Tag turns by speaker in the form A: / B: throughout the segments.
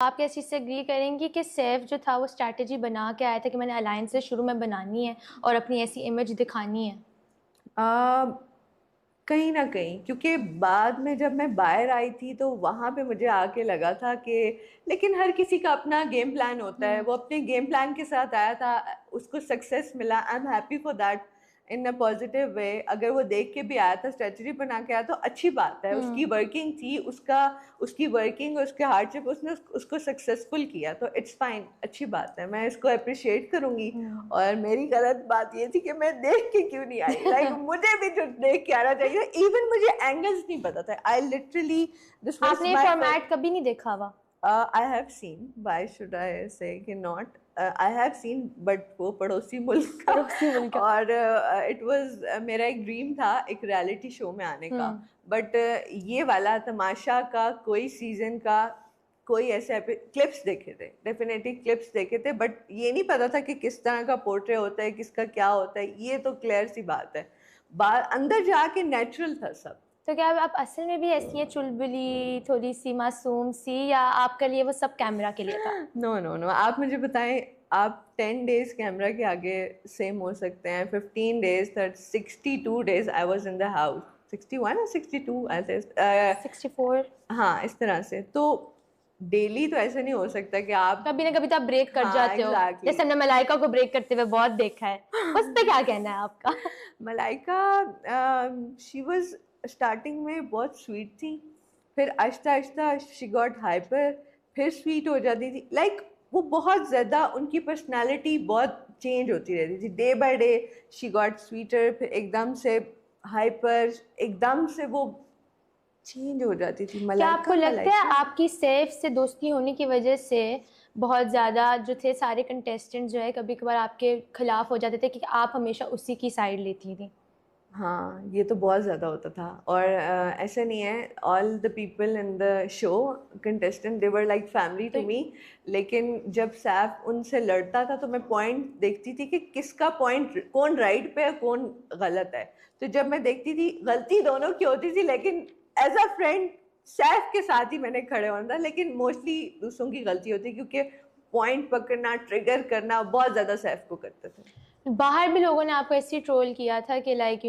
A: आप क्या इस चीज़ से एग्री करेंगी कि सैफ जो था वो स्ट्रैटेजी बना के आया था कि मैंने अलायंसेस शुरू में बनानी है और अपनी ऐसी इमेज दिखानी है?
B: आ, कहीं ना कहीं, क्योंकि बाद में जब मैं बाहर आई थी तो वहां पे मुझे आके लगा था कि लेकिन हर किसी का अपना गेम प्लान होता है।
A: हम्म।
B: वो अपने गेम प्लान के साथ आया था, उसको सक्सेस मिला, I am happy for that in a positive way. अगर वो देख के भी आया था, स्ट्रेटजी बना के आया तो अच्छी बात है। उसकी
A: हम्म।
B: वर्किंग थी, उसकी वर्किंग, उसके हार्डशिप, उसने उसको सक्सेसफुल किया तो इट्स फाइन, अच्छी बात है, मैं इसको अप्रिशिएट करूंगी।
A: हम्म।
B: और मेरी गलत बात ये थी कि मैं देख के क्यों नहीं आई, लाइक मुझे भी जो देख के आना चाहिए। इवन मुझे एंगल्स नहीं पता था, आई लिटरली, दिस वाज
A: आपने ये
B: माय
A: फॉर्मेट कभी नहीं देखा हुआ?
B: I have seen, why should I से कि not, I have seen, but वो पड़ोसी मुल्क का।
A: पड़ोसी मुल्क का।
B: और इट वाज मेरा एक ड्रीम था एक रियलिटी शो में आने का।
A: हम्म।
B: बट ये वाला तमाशा का कोई सीजन का कोई ऐसे क्लिप्स देखे थे, डेफिनेटली क्लिप्स देखे थे, बट ये नहीं पता था कि किस तरह का पोर्ट्रे होता है, किसका क्या होता है। ये तो क्लियर सी बात है, अंदर जाके नेचुरल था सब।
A: तो क्या आप असल में भी ऐसी हैं, चुलबुली, थोड़ी सी मासूम सी, या आपके लिए वो सब कैमरा के लिए था?
B: नो नो नो, आप मुझे बताएं, आप 10 डेज कैमरा के आगे सेम हो सकते हैं, 15 days, 62 days I was in the house, 61 और 62 ऐसे
A: 64।
B: हाँ इस तरह से। तो डेली तो ऐसे नहीं हो सकता कि आप,
A: कभी ना कभी तो आप ब्रेक कर
B: हाँ
A: जाते हो,
B: एग्जैक्टली
A: जैसे हमने मलाइका को ब्रेक करते हुए बहुत देखा है। उस पे क्या कहना है आपका?
B: मलाइका, शी वाज स्टार्टिंग में बहुत स्वीट थी, फिर Aahista Aahista she got hyper, फिर स्वीट हो जाती थी, लाइक वो बहुत ज़्यादा, उनकी पर्सनालिटी बहुत चेंज होती रहती थी day by day. She got sweater, फिर एकदम से हाइपर, एकदम से वो चेंज हो जाती थी।
A: क्या आपको
B: मलाइका
A: लगता है
B: मलाइका।
A: आपकी सैफ से दोस्ती होने की वजह से बहुत ज्यादा जो थे सारे कंटेस्टेंट जो है कभी कभार आपके खिलाफ हो जाते थे कि आप हमेशा उसी की साइड लेती थी?
B: हाँ ये तो बहुत ज़्यादा होता था। और ऐसा नहीं है, all the people in the show contestant they were like family
A: तो
B: टू मी। लेकिन जब सैफ उनसे लड़ता था तो मैं पॉइंट देखती थी कि किसका पॉइंट, कौन राइट पे है कौन गलत है। तो जब मैं देखती थी गलती दोनों की होती थी, लेकिन एज अ फ्रेंड सैफ के साथ ही मैंने खड़े होना था। लेकिन मोस्टली दूसरों की गलती होती क्योंकि पॉइंट पकड़ना, ट्रिगर करना बहुत ज़्यादा सैफ को करते थे।
A: बाहर भी लोगों ने आपको ऐसे ट्रोल किया था कि लाइक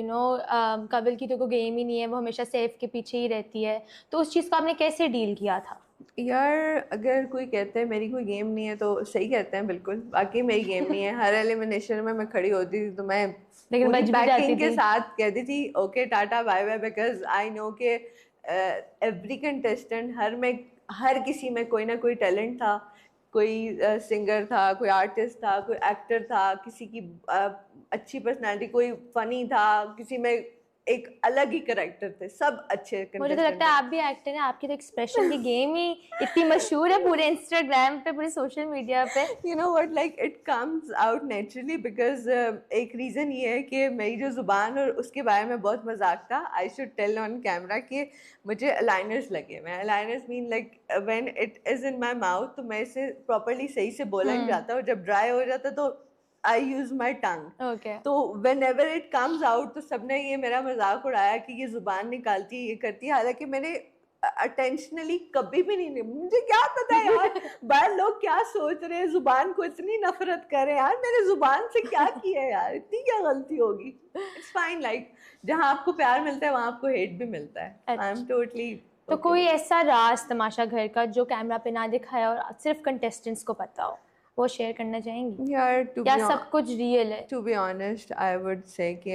A: कवल की तो कोई गेम ही नहीं है, वो हमेशा सैफ के पीछे ही रहती है। तो उस चीज़ को आपने कैसे डील किया था?
B: यार अगर कोई कहता है मेरी कोई गेम नहीं है तो सही कहते हैं बिल्कुल, बाकी मेरी गेम नहीं है। हर एलिमिनेशन में मैं खड़ी होती थी तो मैं
A: लेकिन
B: पूरी
A: बच भी जाती
B: पैकिंग के
A: थी।
B: साथ कहती थी okay tata bye bye, because I know के एवरी कंटेस्टेंट, हर किसी में कोई ना कोई टैलेंट था। कोई सिंगर था, कोई आर्टिस्ट था, कोई एक्टर था, किसी की अच्छी पर्सनालिटी, कोई फनी था, किसी में एक अलग ही करेक्टर थे, सब अच्छे
A: मुझे तो लगता
B: कंटेस्टेंट
A: है
B: थे।
A: आप भी एक्टर हैं, आपकी तो एक्सप्रेशन की गेम ही इतनी मशहूर है पूरे इंस्टाग्राम पे, पूरे सोशल मीडिया पे।
B: You know what, like it comes out naturally because एक रीज़न ये है कि मेरी जो ज़ुबान, और उसके बारे में बहुत मजाक था, I should tell on camera कि मुझे अलाइनर्स लगे। मैं aligners mean like when it is in my mouth तो मैं इसे प्रॉपरली सही से बोला नहीं
A: हम्म।
B: जाता, और जब ड्राई हो जाता तो आई यूज़ माई टंग।
A: ओके।
B: तो when ever it comes out तो सबने ये मेरा मजाक उड़ाया कि ये ज़ुबान निकालती है, ये करती है, हालांकि मैंने अटेंशनली कभी भी नहीं, मुझे क्या पता यार बाहर लोग क्या सोच रहे हैं, जुबान को इतनी नफरत करे यार, मैंने जुबान से क्या किया है यार, इतनी क्या गलती होगी। इट्स फाइन, लाइक जहाँ आपको प्यार मिलता है वहां आपको हेट भी मिलता है। आई एम
A: अच्छा,
B: टोटली
A: तो
B: ओके
A: कोई
B: विद इट।
A: ऐसा राज तमाशा घर का जो कैमरा पे ना दिखाया और सिर्फ कंटेस्टेंट्स को पता हो, वो शेयर करना चाहेंगी?
B: यार
A: या सब कुछ रियल है?
B: To be honest I would say कि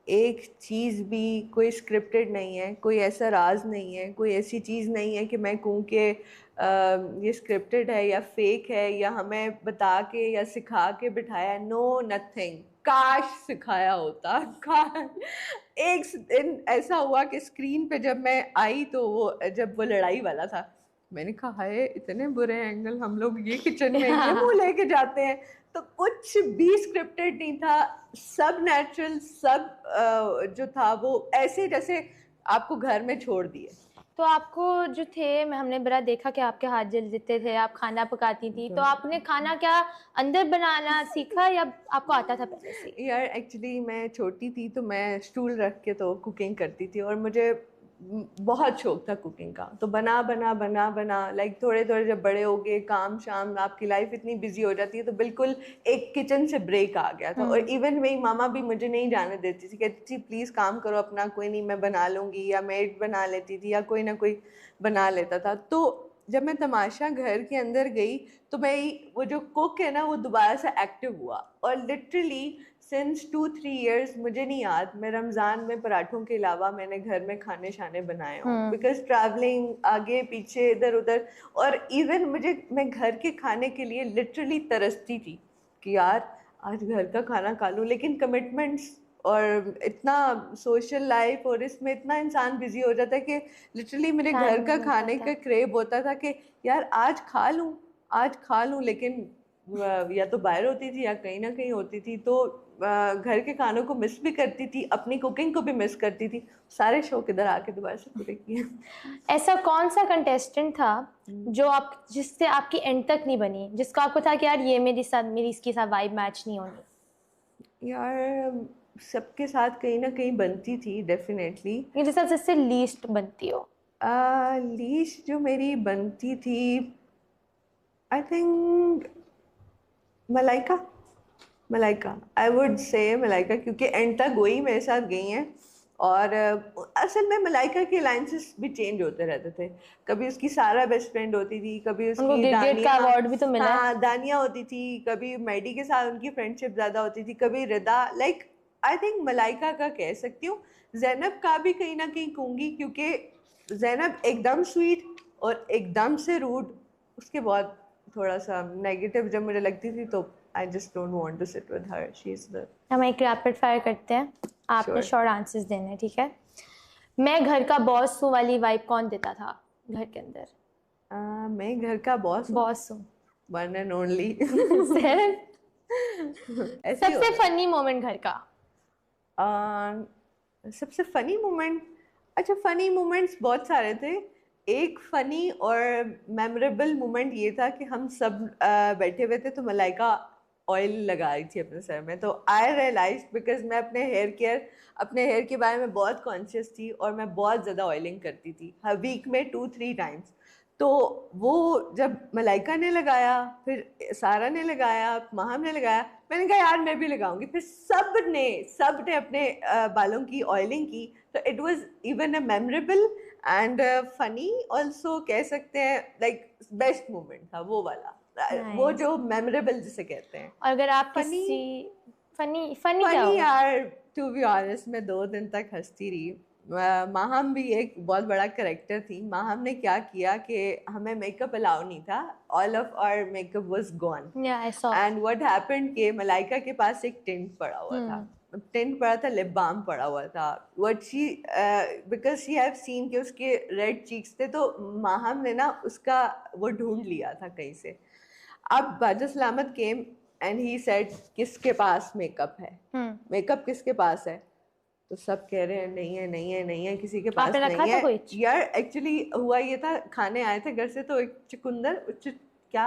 B: एक चीज़ भी कोई स्क्रिप्टेड नहीं है, कोई ऐसा राज नहीं है, कोई ऐसी चीज़ नहीं है कि मैं कहूँ कि ये स्क्रिप्टेड है या फेक है या हमें बता के या सिखा के बिठाया है। नो नथिंग, काश सिखाया होता, काश। एक दिन ऐसा हुआ कि स्क्रीन पे जब मैं आई तो वो, जब वो लड़ाई वाला था, मैंने कहा है इतने बुरे एंगल हम लोग ये किचन में ये मुंह लेके जाते हैं। तो कुछ भी स्क्रिप्टेड नहीं था, सब नेचुरल, सब जो था वो ऐसे जैसे आपको घर में छोड़ दिए।
A: तो आपको जो थे, मैं हमने बड़ा देखा कि आपके हाथ जल देते थे, आप खाना पकाती थी, तो आपने खाना क्या अंदर बनाना सीखा या आपको आता था पहले से ही?
B: यार एक्चुअली मैं छोटी थी तो मैं स्टूल रख के तो कुकिंग करती थी, और मुझे बहुत शौक था कुकिंग का, तो बना बना बना बना लाइक थोड़े थोड़े जब बड़े हो गए, काम शाम, आपकी लाइफ इतनी बिजी हो जाती है, तो बिल्कुल एक किचन से ब्रेक आ गया था। और इवन मेरी मामा भी मुझे नहीं जाने देती थी, कहती थी प्लीज़ काम करो अपना, कोई नहीं मैं बना लूँगी, या मेड बना लेती थी या कोई ना कोई बना लेता था। तो जब मैं तमाशा घर के अंदर गई तो मैं वो जो कुक है ना वो दोबारा से एक्टिव हुआ, और लिटरली सिंस 2-3 इयर्स मुझे नहीं याद मैं रमज़ान में पराठों के अलावा मैंने घर में खाने शाने बनाए हों, बिकॉज ट्रैवलिंग आगे पीछे इधर उधर, और इवन मैं घर के खाने के लिए लिटरली तरसती थी कि यार आज घर का खाना खा लूँ, लेकिन कमिटमेंट्स और इतना सोशल लाइफ और इसमें इतना इंसान बिजी हो जाता है कि लिटरली मेरे
A: टाइम
B: घर
A: नहीं
B: का
A: मिल
B: खाने
A: पाता।
B: का क्रेव होता था कि यार आज खा लूँ, लेकिन या तो बाहर होती थी या कहीं ना कहीं होती थी, तो घर के खानों को मिस भी करती थी, अपनी कुकिंग को भी मिस करती थी। सारे शौक इधर आके दोबारा से पूरे किए।
A: ऐसा कौन सा कंटेस्टेंट था जो आप जिससे आपकी एंड तक नहीं बनी, जिसका आपको था कि यार ये मेरी इसके साथ वाइब मैच नहीं होनी?
B: यार सबके साथ कहीं ना कहीं बनती थी डेफिनेटली।
A: ये जिसका जिससे लीस्ट बनती हो?
B: लीस्ट जो मेरी बनती थी I think Malaika, Malaika I would से मलाइका, क्योंकि एंड तक वही मेरे साथ गई हैं। और असल में मलाइका के अलाइंसेस भी चेंज होते रहते थे, कभी उसकी सारा बेस्ट फ्रेंड होती थी, कभी
A: उनको
B: उसकी
A: गिरगिट का
B: दानिया,
A: अवार्ड भी तो मिला है।
B: हाँ दानिया होती थी, कभी मैडी के साथ उनकी फ्रेंडशिप ज़्यादा होती थी, कभी रिदा। लाइक आई थिंक मलाइका का कह सकती हूँ, जैनब का भी कहीं ना कहीं कहूँगी, क्योंकि जैनब एकदम स्वीट और एकदम से रूड, उसके बाद थोड़ा सा नेगेटिव जब मुझे लगती थी तो I just don't want to sit with her. She's the
A: हम एक रैपिड फायर करते हैं, आपने
B: sure.
A: शॉर्ट आंसर्स देने हैं, ठीक है? मैं घर का बॉस हूँ वाली वाइब कौन देता था घर के अंदर?
B: मैं घर का बॉस हूँ,
A: बॉस हूँ।
B: One and only.
A: सबसे फनी मोमेंट घर का?
B: सबसे फनी मोमेंट, अच्छा फनी मोमेंट्स बहुत सारे थे। एक फनी और मेमोरेबल मोमेंट ये था कि हम सब बैठे हुए थे, तो मलाइका ऑयल लगा रही थी अपने सर में, तो आई रियलाइज बिकॉज मैं अपने हेयर के बारे में बहुत कॉन्शियस थी, और मैं बहुत ज़्यादा ऑयलिंग करती थी हर वीक में 2-3 टाइम्स। तो वो जब मलाइका ने लगाया, फिर सारा ने लगाया, माहम ने लगाया, मैंने कहा यार मैं भी लगाऊंगी, फिर सब ने अपने बालों की ऑयलिंग की। तो it was even a memorable and funny also, कह सकते हैं, लाइक बेस्ट मोमेंट था वो वाला, वो जो मेमोरेबल जिसे कहते हैं।
A: और अगर आप
B: फनी
A: किसी फनी फनी क्या
B: फनी
A: होगा?
B: यार, टू बी ऑनेस्ट मैं 2 दिन तक हंसती रही। माहम भी एक बहुत बड़ा करेक्टर थी। माहम ने क्या किया कि हमें मेकअप अलाउ नहीं था, all of our makeup was gone,
A: yeah I saw.
B: And what happened कि मलाइका के पास एक टिंट पड़ा हुआ था, टिंट पड़ा था, लिप बाम पड़ा हुआ था। What she because she have seen कि उसके रेड चीक्स थे, तो माहम ने ना उसका वो ढूंढ लिया था कहीं से। अब बाजा सलामत केम एंड ही सेड किसके पास मेकअप है, मेकअप किसके पास है? तो सब कह रहे हैं नहीं है नहीं है नहीं है, किसी के पास
A: आपने रखा
B: नहीं
A: था
B: है।
A: कुछ?
B: यार एक्चुअली हुआ ये था, खाने आए थे घर से, तो एक